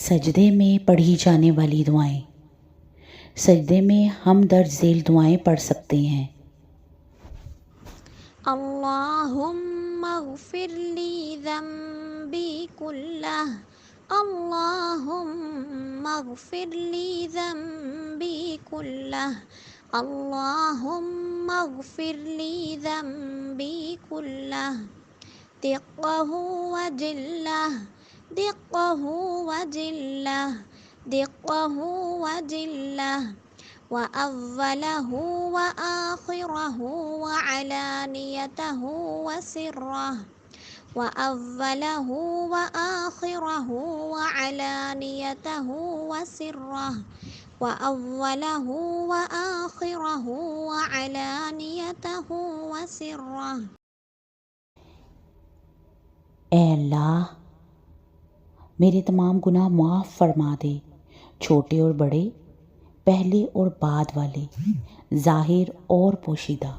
सजदे में पढ़ी जाने वाली दुआएं। सजदे में हम दर्ज झेल दुआएं पढ़ सकते हैं। अल्लाहुम्मा ग़फ़िरली ज़म्बी कुल्लह, अल्लाहुम्मा ग़फ़िरली ज़म्बी कुल्लह, अल्लाहुम्मा ग़फ़िरली ज़म्बी कुल्लह, दिक़्क़हु व जिल्लह, दिक़्क़हु व जिल्लह, दिक़्क़हु व जिल्लह, व अव्वलहु व आखिरहु व अलानियतहु व सिर्रह, व अव्वलहु व आखिरहु व अलानियतहु व सिर्रह, व अव्वलहु व आखिरहु व अलानियतहु व सिर्रह। ए अल्लाह, मेरे तमाम गुनाह माफ़ फरमा दे, छोटे और बड़े, पहले और बाद वाले, ज़ाहिर और पोशीदा।